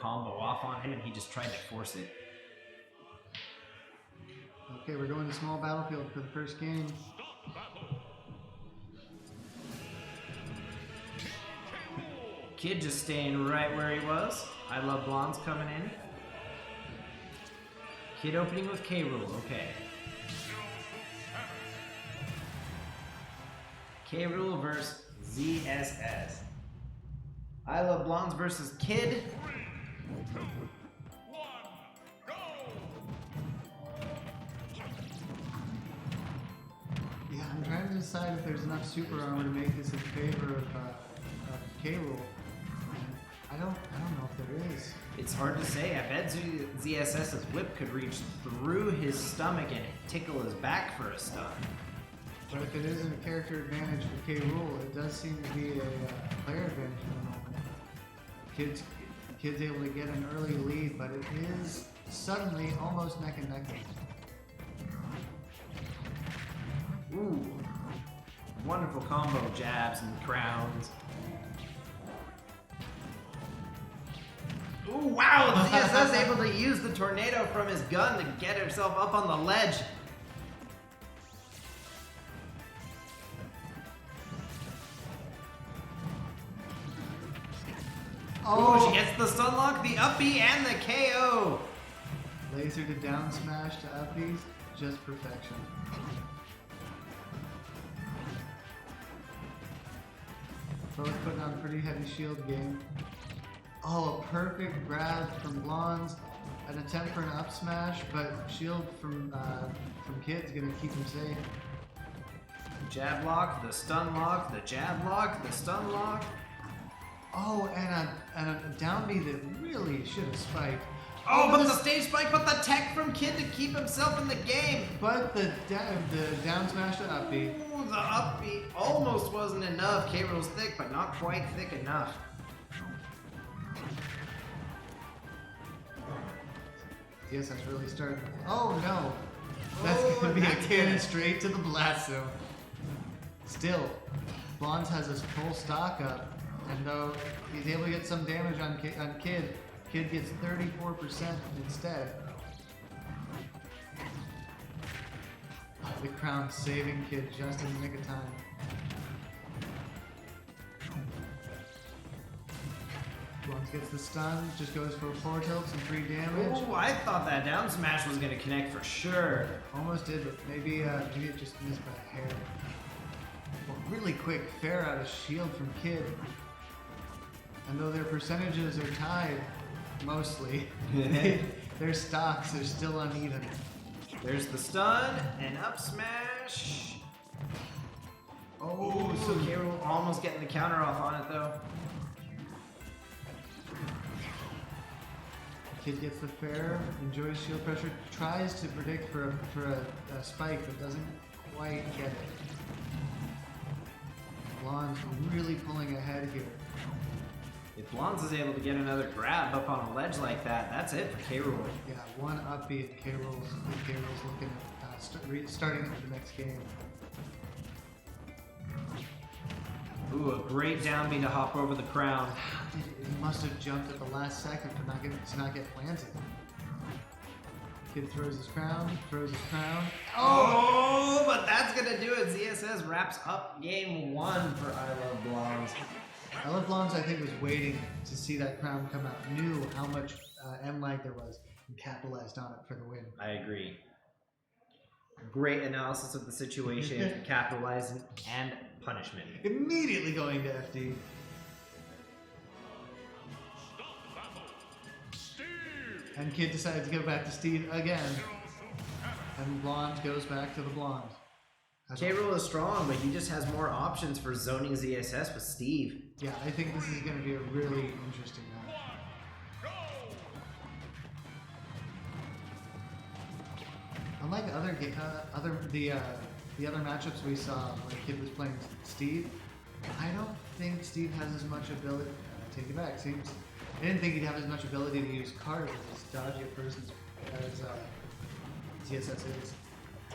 combo off on him, and he just tried to force it. Okay, we're going to small battlefield for the first game. Kid just staying right where he was. ILuvblondes coming in. Kid opening with K.Rool, okay. K.Rool versus ZSS. ILuvblondes versus Kid. Yeah, I'm trying to decide if there's enough super armor to make this in favor of K.Rool. I don't know if there is. It's hard to say. I bet ZSS's whip could reach through his stomach and tickle his back for a stun. But if it isn't a character advantage for K.Rool, it does seem to be a player advantage at the moment. Kid's able to get an early lead, but it is suddenly almost neck and neck. Ooh. Wonderful combo of jabs and crowns. Ooh, wow! ZSS able to use the tornado from his gun to get himself up on the ledge. Oh, she gets the stun lock, the up B, and the KO. Laser to down smash to up B's, just perfection. Both putting on a pretty heavy shield game. Oh, a perfect grab from Blondes. An attempt for an up smash, but shield from Kid's gonna keep him safe. Jab lock, the stun lock, the jab lock, the stun lock. Oh, and a down B that really should have spiked. Oh, but the stage spike, but the tech from Kid to keep himself in the game. But the down smash to up B. Ooh, the up B almost wasn't enough. K.Rool's thick, but not quite thick enough. Yes, that's really starting. Oh no! That's gonna be a cannon straight to the blast zone. Still, Blondes has his full stock up, and though he's able to get some damage on Kid, Kid gets 34% instead. Oh, the crown saving Kid just in the nick of time. Blondes gets the stun, just goes for 4 tilts and 3 damage. Ooh, I thought that down smash was gonna connect for sure. Almost did, but maybe it just missed by a hair. Well, really quick fair out of shield from Kid. And though their percentages are tied, mostly, their stocks are still uneven. There's the stun and up smash. Oh, so K.Rool almost getting the counter off on it though. Kid gets the fair, enjoys shield pressure, tries to predict for a spike, but doesn't quite get it. Blondes really pulling ahead here. If Blondes is able to get another grab up on a ledge like that, that's it for K.Rool. Yeah, one upbeat. K.Rool's looking at starting into the next game. Ooh, a great down B to hop over the crown. He must have jumped at the last second to not get planted. Kid throws his crown. Oh, but that's gonna do it. ZSS wraps up game 1 for ILuvblondes. ILuvblondes, I think, was waiting to see that crown come out, knew how much M lag there was, and capitalized on it for the win. I agree. Great analysis of the situation, capitalizing, and punishment. Immediately going to FD. And Kid decides to go back to Steve again. And Blonde goes back to the Blonde. K.Rool is strong, but he just has more options for zoning ZSS with Steve. Yeah, I think this is going to be a really interesting match. Unlike the other matchups we saw when Kid was playing Steve, I don't think Steve has as much ability. I take it back. I didn't think he'd have as much ability to use cards as dodgy a person as ZSS is.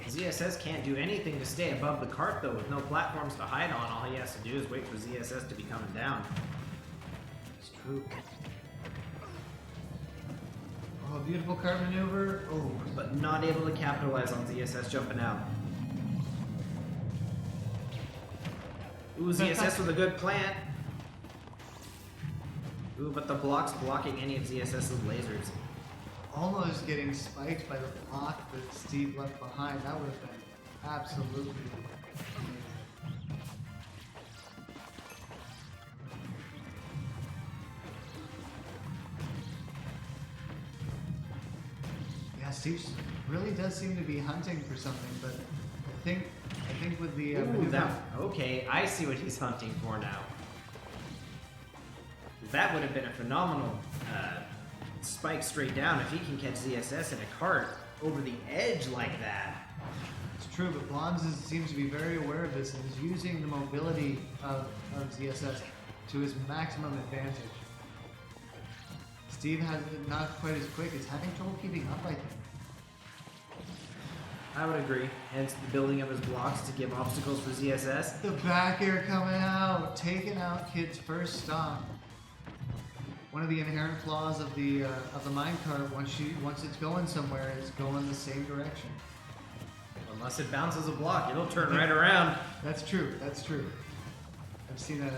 ZSS can't do anything to stay above the cart though, with no platforms to hide on. All he has to do is wait for ZSS to be coming down. It's true. beautiful cart maneuver. Oh, But not able to capitalize on ZSS jumping out. Ooh, ZSS with a good plant. Ooh, but the block's blocking any of ZSS's lasers. almost getting spiked by the block that Steve left behind. That would have been absolutely amazing. Yeah, Steve really does seem to be hunting for something, but I think with the okay, I see what he's hunting for now. That would have been a phenomenal spike straight down if he can catch ZSS in a cart over the edge like that. It's true, but Blondes seems to be very aware of this and is using the mobility of ZSS to his maximum advantage. Steve has not quite as quick. He's having trouble keeping up, I think. I would agree. Hence the building of his blocks to give obstacles for ZSS. The back air coming out, taking out Kid's first stop. One of the inherent flaws of the minecart, once it's going somewhere, is going the same direction. Unless it bounces a block, it'll turn right around. That's true. That's true. I've seen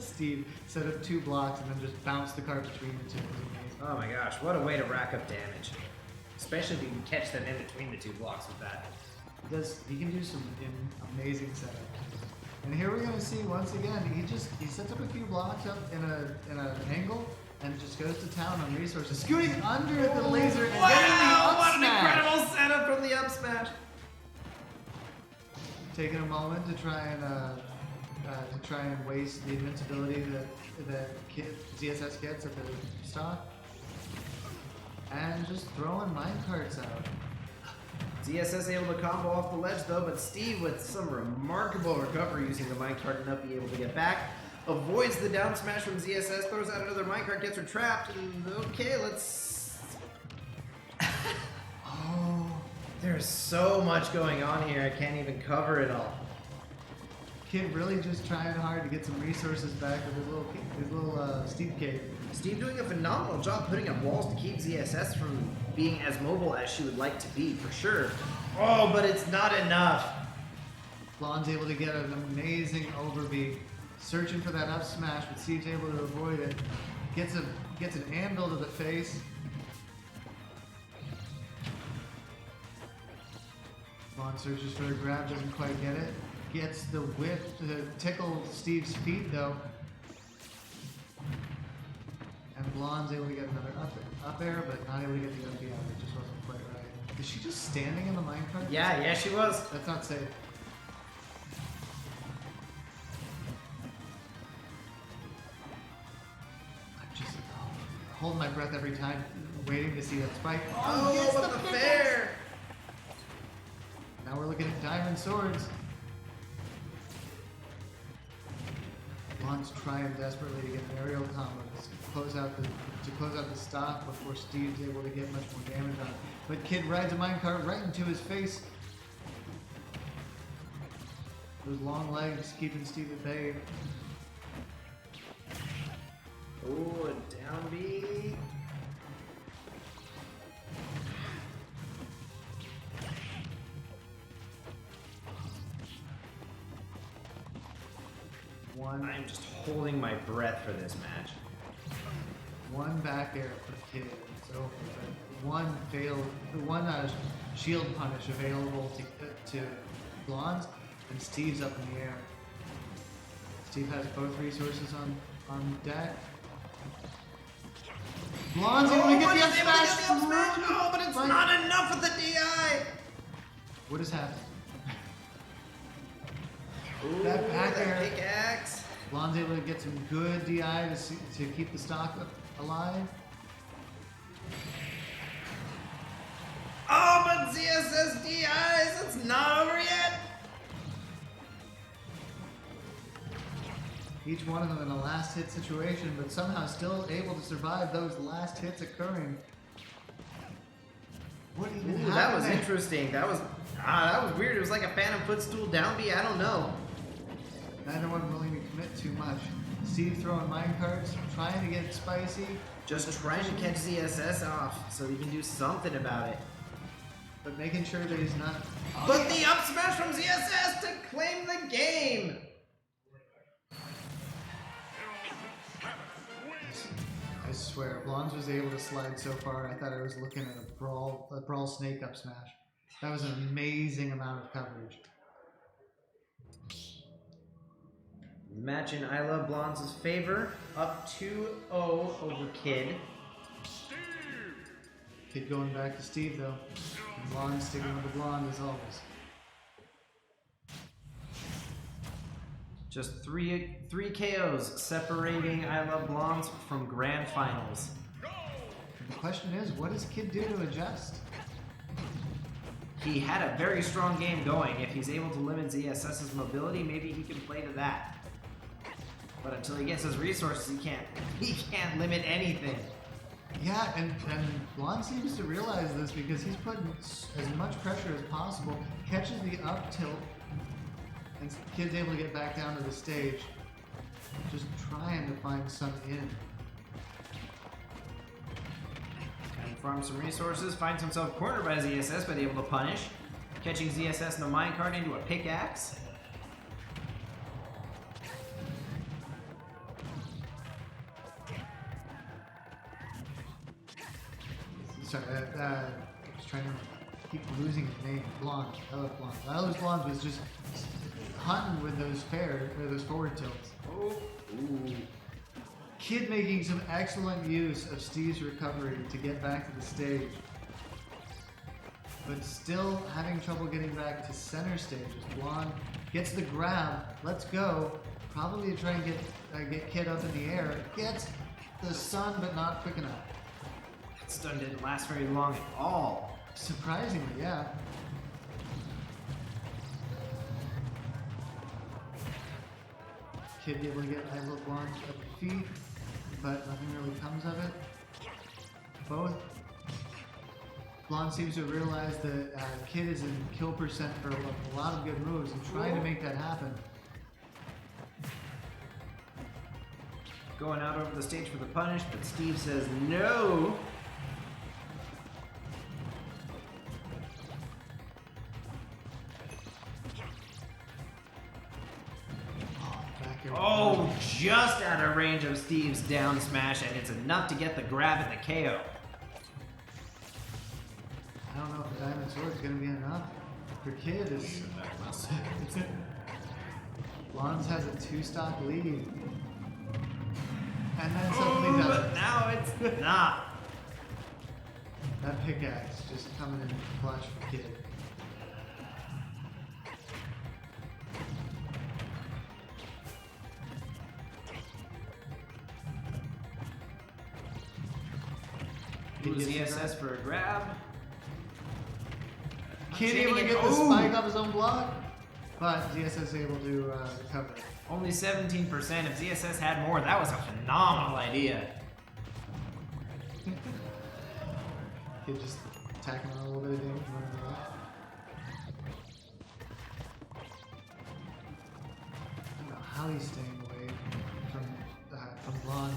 Steve set up 2 blocks and then just bounce the cart between the 2. It was amazing. Oh my gosh, what a way to rack up damage. Especially if you can catch them in between the 2 blocks with that. He can do some amazing setup. And here we're gonna see once again, he sets up a few blocks up in an angle and just goes to town on resources, scooting under the laser and getting the up what an smash. incredible setup from the up smash! Taking a moment to try and waste the invincibility that ZSS gets at the stock, and just throwing minecarts out. ZSS able to combo off the ledge though, but Steve with some remarkable recovery using the minecart and not be able to get back. Avoids the down smash from ZSS, throws out another minecart, gets her trapped, and okay, let's... Oh, There's so much going on here, I can't even cover it all. Kid really just trying hard to get some resources back with his little Steve cave. Steve doing a phenomenal job putting up walls to keep ZSS from being as mobile as she would like to be, for sure. Oh, but it's not enough. Blonde's able to get an amazing overbeat, searching for that up smash, but Steve's able to avoid it. Gets an anvil to the face. Blonde searches for the grab, doesn't quite get it. Gets the whip to tickle Steve's feet though. And Blonde's able to get another up air, but not able to get the up air. It just wasn't quite right. Is she just standing in the minecart? Yeah, she was. That's not safe. I'm just holding my breath every time, waiting to see that spike. Oh, yes, what the fair! Now we're looking at diamond swords. Blonde's trying desperately to get an aerial combo to close out the stock before Steve's able to get much more damage on it. But Kid rides a minecart right into his face. Those long legs keeping Steve at bay. Oh, a down B. I'm just holding my breath for this match. One back air for Kid. It's over. But one shield punish available to Blondes, and Steve's up in the air. Steve has both resources on deck. Blonde's able to get the up smash. Oh, but it's not enough with the DI. What has happened? Ooh, That back air. Pickaxe. Blonde's able to get some good DI to keep the stock alive. Oh, but ZSS DIs, it's not over yet. Each one of them in a last hit situation, but somehow still able to survive those last hits occurring. What even happened? That was there? interesting. That was weird. It was like a phantom footstool down B. I don't know. Neither one willing to commit too much. Steve throwing minecarts, trying to get spicy. Just trying to catch ZSS off so he can do something about it. But making sure that he's not... But the up smash from ZSS to claim the game! I swear, Blondes was able to slide so far, I thought I was looking at a brawl snake up smash. That was an amazing amount of coverage. Match in ILuvblondes' favor, up 2-0 over Kid. Kid going back to Steve though. And Blonde sticking with the blonde as always. Just three KOs separating ILuvblondes from grand finals. The question is, what does Kid do to adjust? He had a very strong game going. If he's able to limit ZSS's mobility, maybe he can play to that. But until he gets his resources, he can't limit anything. Yeah, and Blonde seems to realize this because he's putting as much pressure as possible, catches the up tilt, and Kid's able to get back down to the stage, just trying to find some in. Trying to farm some resources, finds himself cornered by ZSS, but able to punish. Catching ZSS in the minecart into a pickaxe. Sorry, I was trying to keep losing his name. Blonde. ILuvblondes was just hunting with those forward tilts. Oh, ooh. Kid making some excellent use of Steve's recovery to get back to the stage, but still having trouble getting back to center stage. As Blonde gets the grab, let's go. Probably to try and get Kid up in the air. Gets the stun, but not quick enough. That stun didn't last very long at all. Surprisingly, yeah. Kid able to get ILuvblondes at the feet, but nothing really comes of it. Both. Blonde seems to realize that Kid is in kill percent for a lot of good moves and trying to make that happen. Going out over the stage for the punish, but Steve says no. Oh, just out of range of Steve's down smash, and it's enough to get the grab and the KO. I don't know if the Diamond Sword is going to be enough for Kid. Blondes has a 2-stock lead. And then suddenly but now it's not. That pickaxe just coming in clutch for Kid. ZSS for a grab. Kid able to get the spike off his own block, but ZSS able to recover. Only 17%. If ZSS had more, that was a phenomenal idea. Kid just attacking on a little bit of damage, running away. I don't know how he's staying away from Blonde.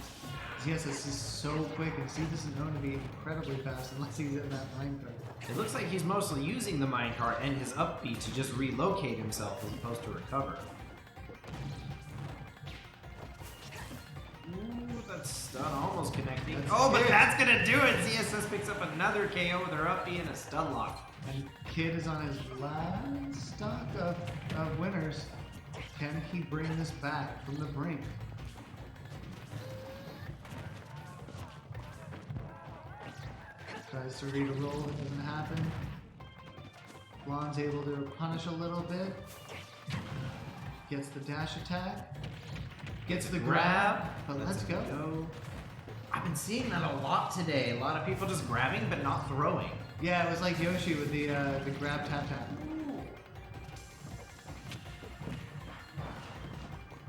ZSS is so quick, and Steve isn't known to be incredibly fast unless he's in that minecart. It looks like he's mostly using the minecart and his upbeat to just relocate himself as opposed to recover. Ooh, that stun almost connecting. But that's gonna do it! ZSS picks up another KO with her upbeat and a stun lock. And Kid is on his last stock of winners. Can he bring this back from the brink? Tries to read a roll, it doesn't happen. Blonde's able to punish a little bit. Gets the dash attack. Gets the grab. But let's go. I've been seeing that a lot today. A lot of people just grabbing but not throwing. Yeah, it was like Yoshi with the grab tap tap.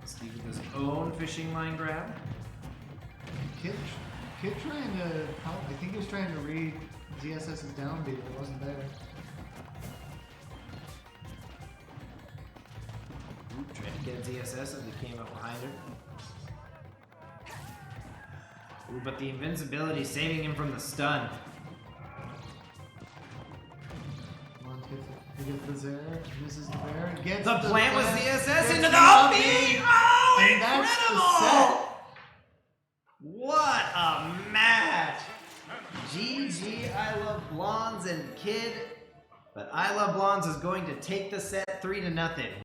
Steve with his own fishing line grab. Kid trying to, I think he was trying to read ZSS's down beat, it wasn't there. Trying to get ZSS as he came up behind her. Ooh, but the invincibility saving him from the stun. Blondes gets the Zera, misses the bear, gets The plant was ZSS into the up OP! B! Oh, And that's the incredible! What a match! GG, ILuvblondes and Kid. But ILuvblondes is going to take the set 3-0.